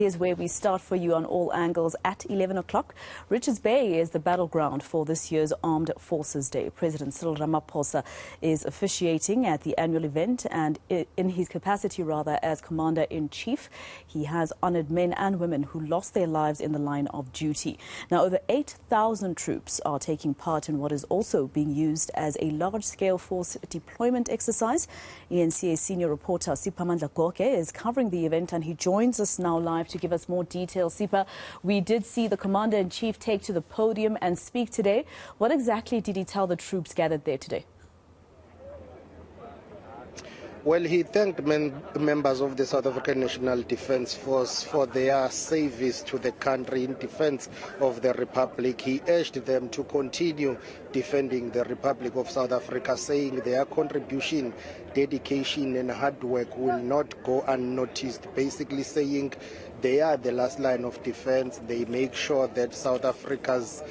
Here's where we start for you on all angles at 11 o'clock. Richards Bay is the battleground for this year's Armed Forces Day. President Cyril Ramaphosa is officiating at the annual event, and in his capacity as Commander-in-Chief, he has honoured men and women who lost their lives in the line of duty. Now, over 8,000 troops are taking part in what is also being used as a large-scale force deployment exercise. eNCA senior reporter Siphamandla Goge is covering the event, and he joins us now live to give us more details. Sipa, we did see the Commander-in-Chief take to the podium and speak today. What exactly did he tell the troops gathered there today? Well, he thanked members of the South African National Defence Force for their service to the country in defence of the Republic. He urged them to continue defending the Republic of South Africa, saying their contribution, dedication and hard work will not go unnoticed, basically saying they are the last line of defence. They make sure that South Africa's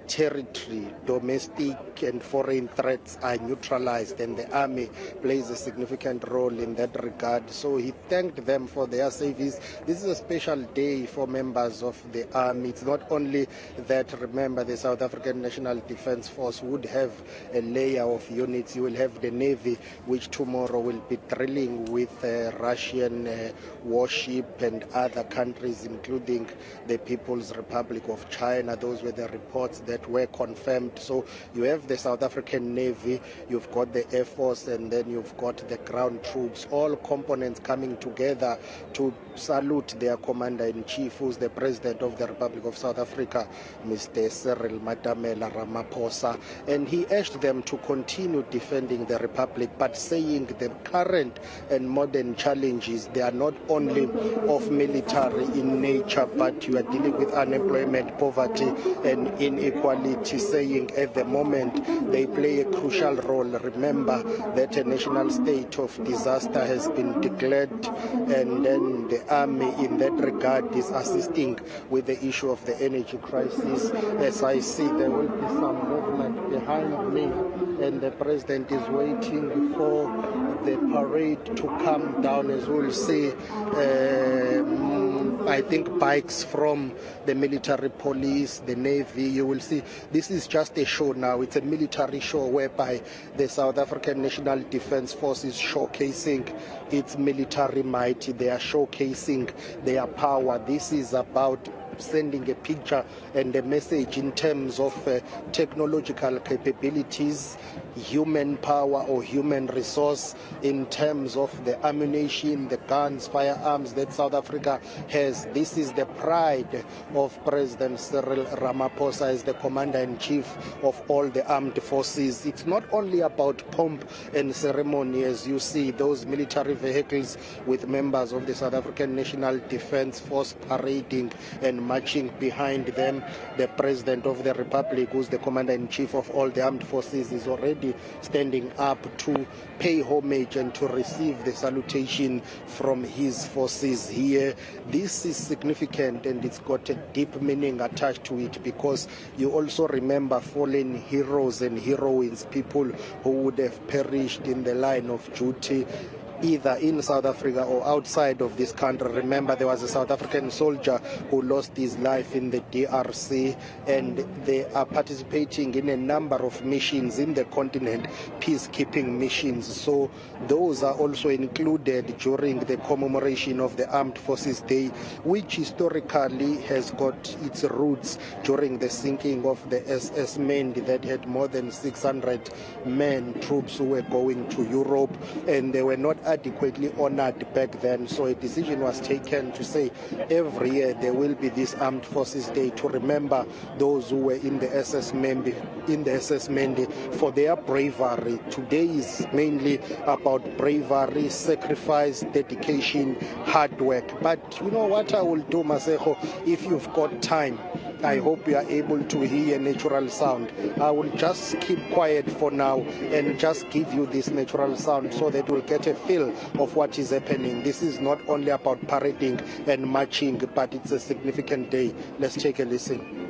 territory, domestic and foreign threats are neutralized, and the army plays a significant role in that regard. So he thanked them for their service. This is a special day for members of the army. It's not only that, remember, the South African National Defence Force would have a layer of units. You will have the Navy, which tomorrow will be drilling with Russian warship and other countries, including the People's Republic of China. Those were the reports that were confirmed. So you have the South African Navy, you've got the Air Force, and then you've got the ground troops, all components coming together to salute their Commander-in-Chief, who's the President of the Republic of South Africa, Mr. Cyril Ramaphosa. And he urged them to continue defending the Republic, but saying the current and modern challenges, they are not only of military in nature, but you are dealing with unemployment, poverty and inequality, saying at the moment they play a crucial role. Remember that a national state of disaster has been declared, and then the army in that regard is assisting with the issue of the energy crisis. As I see, there will be some movement behind me, and the president is waiting for the parade to come down. As we'll see, I think bikes from the military police, the Navy. You will see this is just a show now. It's a military show whereby the South African National Defence Force is showcasing its military might. They are showcasing their power. This is about sending a picture and a message in terms of technological capabilities, human power or human resource, in terms of the ammunition, the guns, firearms that South Africa has. This is the pride of President Cyril Ramaphosa as the Commander-in-Chief of all the armed forces. It's not only about pomp and ceremony, as you see those military vehicles with members of the South African National Defence Force parading and marching behind them. The President of the Republic, who's the Commander-in-Chief of all the armed forces, is already standing up to pay homage and to receive the salutation from his forces here. This is significant, and it's got a deep meaning attached to it, because you also remember fallen heroes and heroines, people who would have perished in the line of duty, either in South Africa or outside of this country. Remember, there was a South African soldier who lost his life in the DRC, and they are participating in a number of missions in the continent, peacekeeping missions. So those are also included during the commemoration of the Armed Forces Day, which historically has got its roots during the sinking of the SS Mendi that had more than 600 men, troops who were going to Europe, and they were not adequately honored back then. So a decision was taken to say every year there will be this Armed Forces Day to remember those who were in the SS Mendi, for their bravery. Today is mainly about bravery, sacrifice, dedication, hard work. But you know what I will do, Maseko, if you've got time, I hope you are able to hear natural sound. I will just keep quiet for now and just give you this natural sound so that we'll get a feel of what is happening. This is not only about parading and marching, but it's a significant day. Let's take a listen.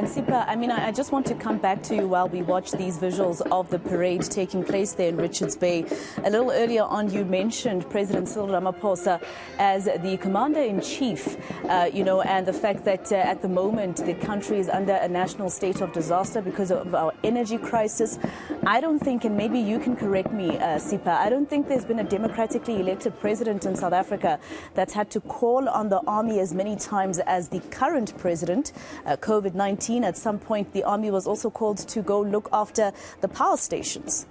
And Sipha, I mean, I just want to come back to you while we watch these visuals of the parade taking place there in Richards Bay. A little earlier on, you mentioned President Cyril Ramaphosa as the commander-in-chief, and the fact that at the moment the country is under a national state of disaster because of our energy crisis. I don't think, and maybe you can correct me, Sipha, I don't think there's been a democratically elected president in South Africa that's had to call on the army as many times as the current president. COVID-19, at some point, the army was also called to go look after the power stations.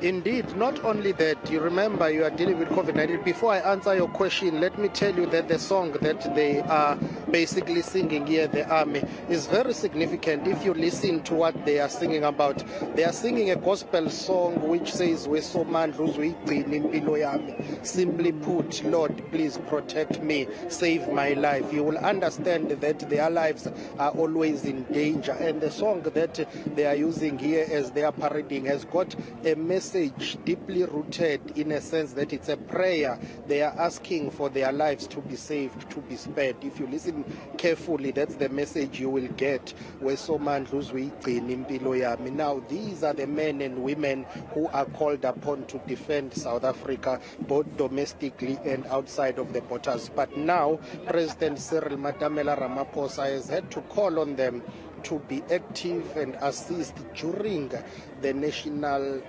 Indeed, not only that, you remember you are dealing with COVID-19. Before I answer your question, let me tell you that the song that they are basically singing here, the army, is very significant. If you listen to what they are singing about, they are singing a gospel song which says, simply put, Lord, please protect me, save my life. You will understand that their lives are always in danger. And the song that they are using here as they are parading has got a message deeply rooted, in a sense that it's a prayer. They are asking for their lives to be saved, to be spared. If you listen carefully, that's the message you will get. Now, these are the men and women who are called upon to defend South Africa, both domestically and outside of the borders. But now, President Cyril Ramaphosa has had to call on them to be active and assist during the national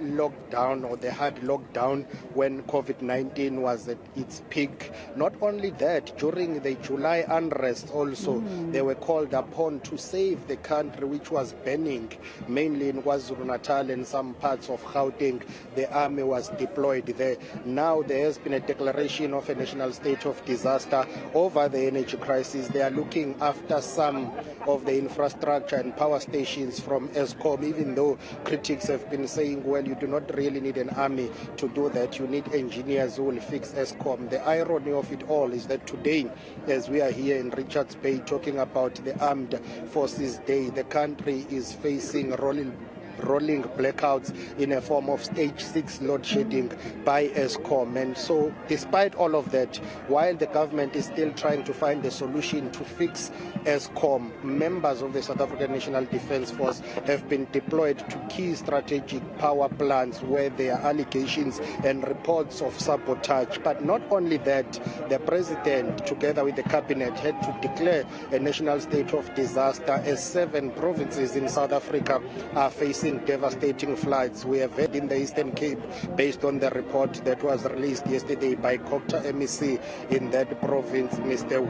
lockdown, or the hard lockdown, when COVID-19 was at its peak. Not only that, during the July unrest also, they were called upon to save the country, which was burning, mainly in KwaZulu-Natal and some parts of Gauteng. The army was deployed there. Now there has been a declaration of a national state of disaster over the energy crisis. They are looking after some of the infrastructure and power stations from ESCOM, even though critics have been saying, well, you do not really need an army to do that. You need engineers who will fix ESCOM. The irony of it all is that today, as we are here in Richards Bay talking about the Armed Forces Day, the country is facing rolling blackouts in a form of stage 6 load shedding by ESCOM. And so despite all of that, while the government is still trying to find a solution to fix ESCOM, members of the South African National Defence Force have been deployed to key strategic power plants where there are allegations and reports of sabotage. But not only that, the president, together with the cabinet, had to declare a national state of disaster as 7 provinces in South Africa are facing devastating floods. We have heard in the Eastern Cape, based on the report that was released yesterday by Dr. MEC in that province, Mr.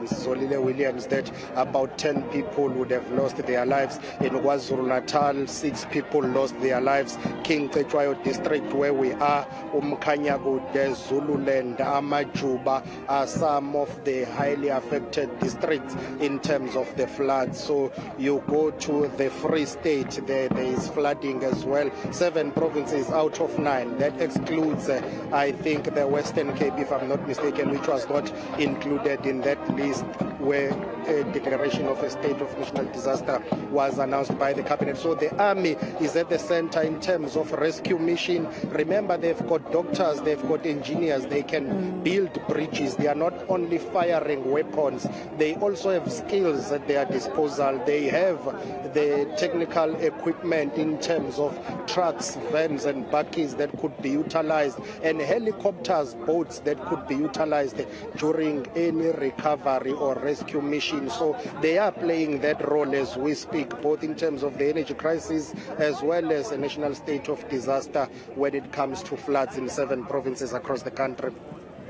Zolile Williams, that about 10 people would have lost their lives. In KwaZulu-Natal, 6 people lost their lives. King Cetshwayo district, where we are, Umkhanyakude, Zululand, Amajuba are some of the highly affected districts in terms of the floods. So you go to the Free State, there is flooding as well. 7 provinces out of 9. That excludes, I think, the Western Cape, if I'm not mistaken, which was not included in that list, where a declaration of a state of national disaster was announced by the cabinet. So the army is at the center in terms of rescue mission. Remember, they've got doctors, they've got engineers, they can build bridges. They are not only firing weapons, they also have skills at their disposal. They have the technical equipment in terms of trucks, vans and bakkies that could be utilized, and helicopters, boats that could be utilized during any recovery or rescue mission. So they are playing that role as we speak, both in terms of the energy crisis as well as a national state of disaster when it comes to floods in 7 provinces across the country.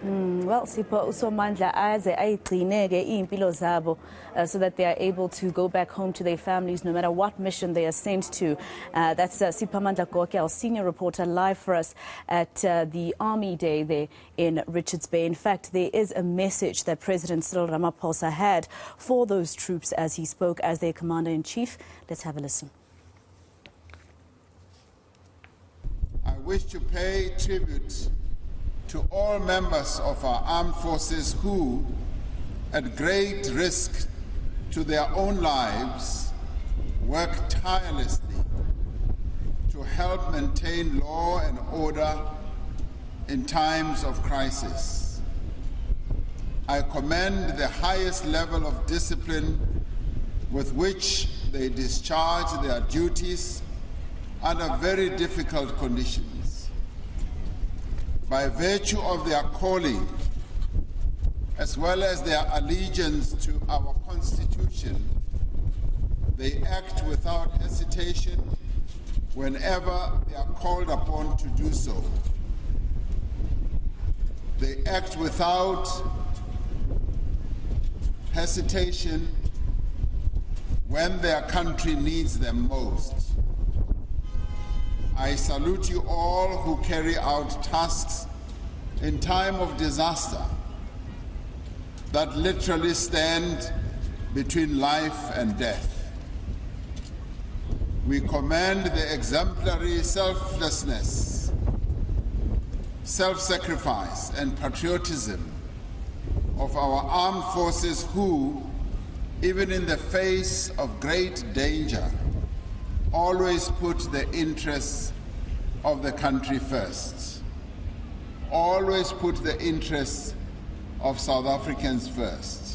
Well, Sipho uSomandla aze ayigcineke impilo zabo so that they are able to go back home to their families no matter what mission they are sent to. That's Siphamandla Goge, our senior reporter, live for us at the Army Day there in Richards Bay. In fact, there is a message that President Cyril Ramaphosa had for those troops as he spoke as their commander-in-chief. Let's have a listen. I wish to pay tribute to all members of our armed forces who, at great risk to their own lives, work tirelessly to help maintain law and order in times of crisis. I commend the highest level of discipline with which they discharge their duties under very difficult conditions. By virtue of their calling, as well as their allegiance to our Constitution, they act without hesitation whenever they are called upon to do so. They act without hesitation when their country needs them most. I salute you all who carry out tasks in time of disaster that literally stand between life and death. We commend the exemplary selflessness, self-sacrifice, and patriotism of our armed forces who, even in the face of great danger, always put the interests of the country first. Always put the interests of South Africans first.